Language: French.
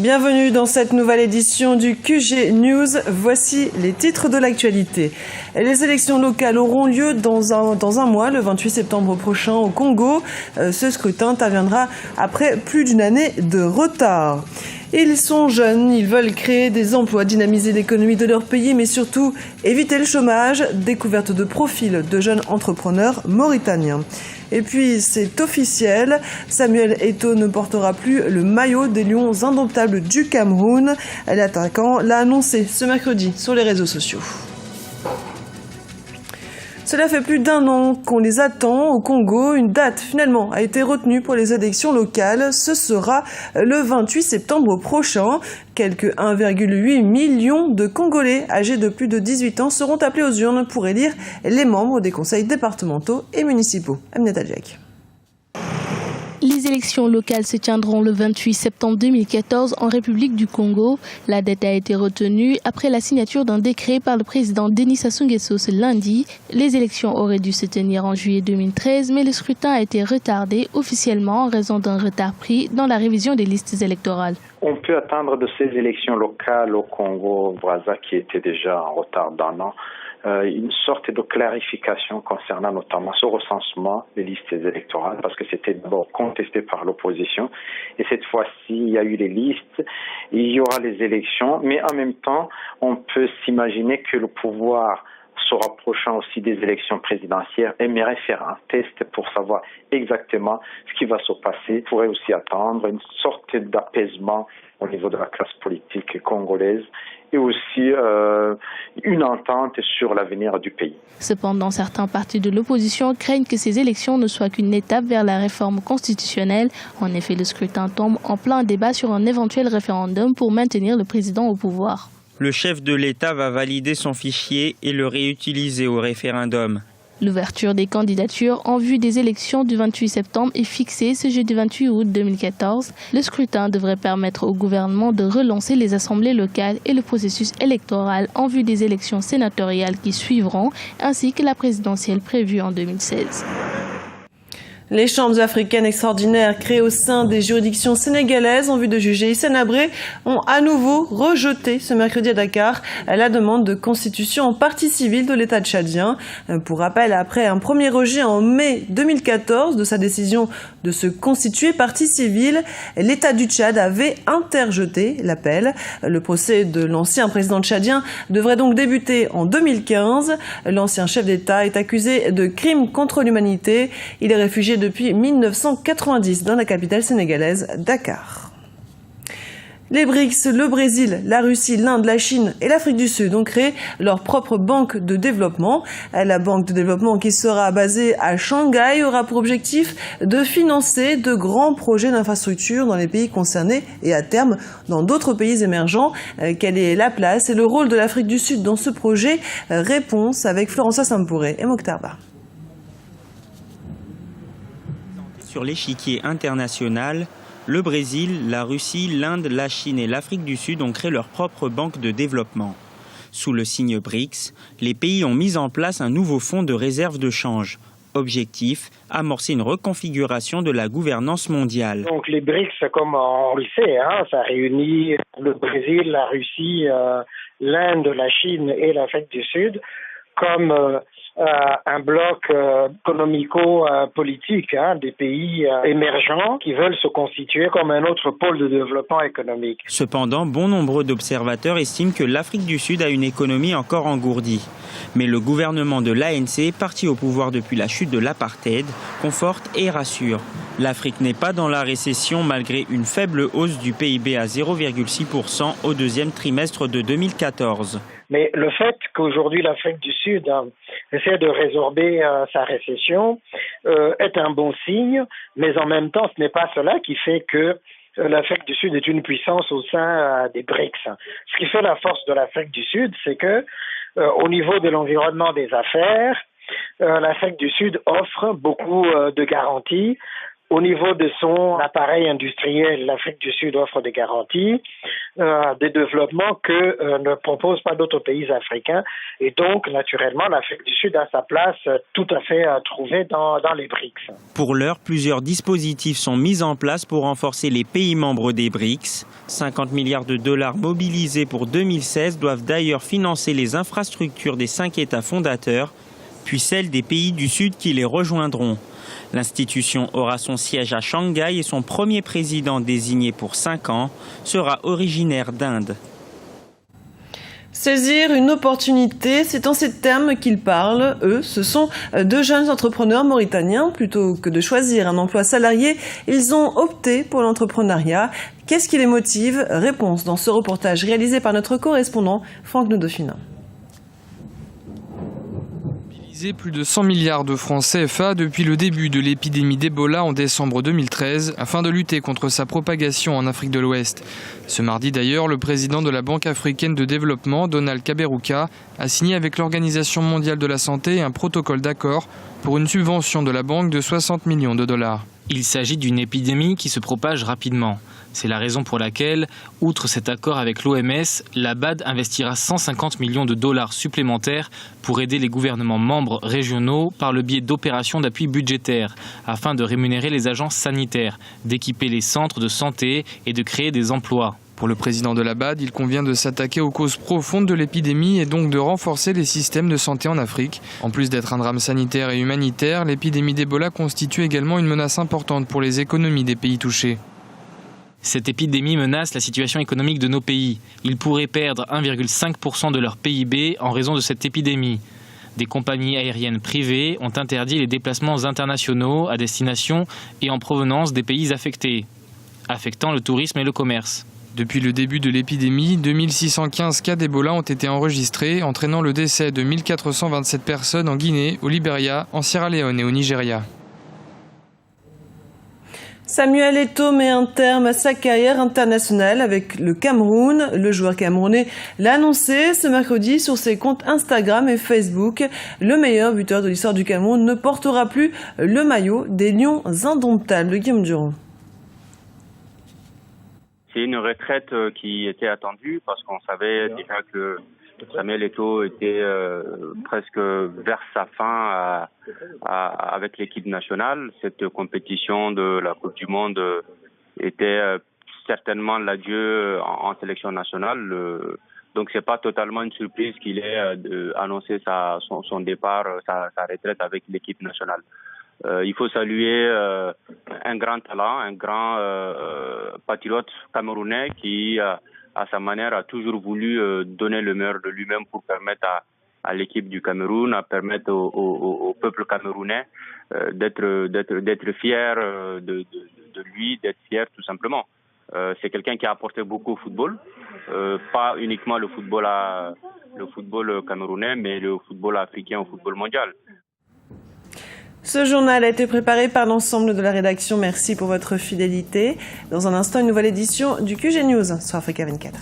Bienvenue dans cette nouvelle édition du QG News. Voici les titres de l'actualité. Les élections locales auront lieu dans un mois, le 28 septembre prochain au Congo. Ce scrutin interviendra après plus d'une année de retard. Ils sont jeunes, ils veulent créer des emplois, dynamiser l'économie de leur pays, mais surtout éviter le chômage. Découverte de profils de jeunes entrepreneurs mauritaniens. Et puis, c'est officiel, Samuel Eto'o ne portera plus le maillot des Lions indomptables du Cameroun. L'attaquant l'a annoncé ce mercredi sur les réseaux sociaux. Cela fait plus d'un an qu'on les attend au Congo. Une date finalement a été retenue pour les élections locales. Ce sera le 28 septembre prochain. Quelques 1,8 million de Congolais âgés de plus de 18 ans seront appelés aux urnes pour élire les membres des conseils départementaux et municipaux. Aminata Djek. Les élections locales se tiendront le 28 septembre 2014 en République du Congo. La date a été retenue après la signature d'un décret par le président Denis Sassou Nguesso ce lundi. Les élections auraient dû se tenir en juillet 2013, mais le scrutin a été retardé officiellement en raison d'un retard pris dans la révision des listes électorales. On peut attendre de ces élections locales au Congo voisin qui étaient déjà en retard d'un an une sorte de clarification concernant notamment ce recensement des listes électorales parce que c'était d'abord contesté par l'opposition et cette fois-ci il y a eu les listes, il y aura les élections, mais en même temps on peut s'imaginer que le pouvoir se rapprochant aussi des élections présidentielles, aimerait faire un test pour savoir exactement ce qui va se passer. On pourrait aussi attendre une sorte d'apaisement au niveau de la classe politique congolaise et aussi une entente sur l'avenir du pays. Cependant, certains partis de l'opposition craignent que ces élections ne soient qu'une étape vers la réforme constitutionnelle. En effet, le scrutin tombe en plein débat sur un éventuel référendum pour maintenir le président au pouvoir. Le chef de l'État va valider son fichier et le réutiliser au référendum. L'ouverture des candidatures en vue des élections du 28 septembre est fixée ce jeudi 28 août 2014. Le scrutin devrait permettre au gouvernement de relancer les assemblées locales et le processus électoral en vue des élections sénatoriales qui suivront, ainsi que la présidentielle prévue en 2016. Les chambres africaines extraordinaires créées au sein des juridictions sénégalaises en vue de juger Hissène Habré ont à nouveau rejeté ce mercredi à Dakar la demande de constitution en partie civile de l'État tchadien. Pour rappel, après un premier rejet en mai 2014 de sa décision de se constituer partie civile, l'État du Tchad avait interjeté l'appel. Le procès de l'ancien président tchadien devrait donc débuter en 2015. L'ancien chef d'État est accusé de crimes contre l'humanité. Il est réfugié depuis 1990 dans la capitale sénégalaise, Dakar. Les BRICS, le Brésil, la Russie, l'Inde, la Chine et l'Afrique du Sud ont créé leur propre banque de développement. La banque de développement qui sera basée à Shanghai aura pour objectif de financer de grands projets d'infrastructure dans les pays concernés et à terme dans d'autres pays émergents. Quelle est la place et le rôle de l'Afrique du Sud dans ce projet? Réponse avec Florence Sampouré et Mokhtarba. Sur l'échiquier international, le Brésil, la Russie, l'Inde, la Chine et l'Afrique du Sud ont créé leur propre banque de développement. Sous le signe BRICS, les pays ont mis en place un nouveau fonds de réserve de change. Objectif, amorcer une reconfiguration de la gouvernance mondiale. Donc les BRICS, comme on le sait, ça réunit le Brésil, la Russie, l'Inde, la Chine et l'Afrique du Sud comme un bloc économico-politique des pays émergents qui veulent se constituer comme un autre pôle de développement économique. Cependant, bon nombre d'observateurs estiment que l'Afrique du Sud a une économie encore engourdie. Mais le gouvernement de l'ANC, parti au pouvoir depuis la chute de l'apartheid, conforte et rassure. L'Afrique n'est pas dans la récession malgré une faible hausse du PIB à 0,6% au deuxième trimestre de 2014. Mais le fait qu'aujourd'hui l'Afrique du Sud essaie de résorber sa récession est un bon signe, mais en même temps ce n'est pas cela qui fait que l'Afrique du Sud est une puissance au sein des BRICS. Ce qui fait la force de l'Afrique du Sud, c'est que au niveau de l'environnement des affaires, l'Afrique du Sud offre beaucoup de garanties. Au niveau de son appareil industriel, l'Afrique du Sud offre des garanties. des développements que ne proposent pas d'autres pays africains. Et donc, naturellement, l'Afrique du Sud a sa place tout à fait trouvée dans les BRICS. Pour l'heure, plusieurs dispositifs sont mis en place pour renforcer les pays membres des BRICS. 50 milliards de dollars mobilisés pour 2016 doivent d'ailleurs financer les infrastructures des 5 États fondateurs, puis celles des pays du Sud qui les rejoindront. L'institution aura son siège à Shanghai et son premier président désigné pour 5 ans sera originaire d'Inde. Saisir une opportunité, c'est en ces termes qu'ils parlent. Eux, ce sont 2 jeunes entrepreneurs mauritaniens. Plutôt que de choisir un emploi salarié, ils ont opté pour l'entrepreneuriat. Qu'est-ce qui les motive? Réponse dans ce reportage réalisé par notre correspondant Franck Nodofina. Plus de 100 milliards de francs CFA depuis le début de l'épidémie d'Ebola en décembre 2013 afin de lutter contre sa propagation en Afrique de l'Ouest. Ce mardi d'ailleurs, le président de la Banque africaine de développement, Donald Kaberuka, a signé avec l'Organisation mondiale de la santé un protocole d'accord pour une subvention de la banque de 60 millions de dollars. Il s'agit d'une épidémie qui se propage rapidement. C'est la raison pour laquelle, outre cet accord avec l'OMS, la BAD investira 150 millions de dollars supplémentaires pour aider les gouvernements membres régionaux par le biais d'opérations d'appui budgétaire, afin de rémunérer les agences sanitaires, d'équiper les centres de santé et de créer des emplois. Pour le président de la BAD, il convient de s'attaquer aux causes profondes de l'épidémie et donc de renforcer les systèmes de santé en Afrique. En plus d'être un drame sanitaire et humanitaire, l'épidémie d'Ebola constitue également une menace importante pour les économies des pays touchés. Cette épidémie menace la situation économique de nos pays. Ils pourraient perdre 1,5% de leur PIB en raison de cette épidémie. Des compagnies aériennes privées ont interdit les déplacements internationaux à destination et en provenance des pays affectés, affectant le tourisme et le commerce. Depuis le début de l'épidémie, 2615 cas d'Ebola ont été enregistrés, entraînant le décès de 1427 personnes en Guinée, au Libéria, en Sierra Leone et au Nigeria. Samuel Eto'o met un terme à sa carrière internationale avec le Cameroun. Le joueur camerounais l'a annoncé ce mercredi sur ses comptes Instagram et Facebook. Le meilleur buteur de l'histoire du Cameroun ne portera plus le maillot des Lions indomptables. Guillaume Durand. C'est une retraite qui était attendue parce qu'on savait déjà que Samuel Eto'o était presque vers sa fin avec l'équipe nationale. Cette compétition de la Coupe du Monde était certainement l'adieu en sélection nationale. Donc c'est pas totalement une surprise qu'il ait annoncé son départ, sa retraite avec l'équipe nationale. Il faut saluer un grand talent, un grand patriote camerounais qui à sa manière, a toujours voulu donner le meilleur de lui-même pour permettre à l'équipe du Cameroun, à permettre au peuple camerounais d'être fier de lui, d'être fier tout simplement. C'est quelqu'un qui a apporté beaucoup au football, pas uniquement le football camerounais, mais le football africain, au football mondial. Ce journal a été préparé par l'ensemble de la rédaction. Merci pour votre fidélité. Dans un instant, une nouvelle édition du QG News sur Africa 24.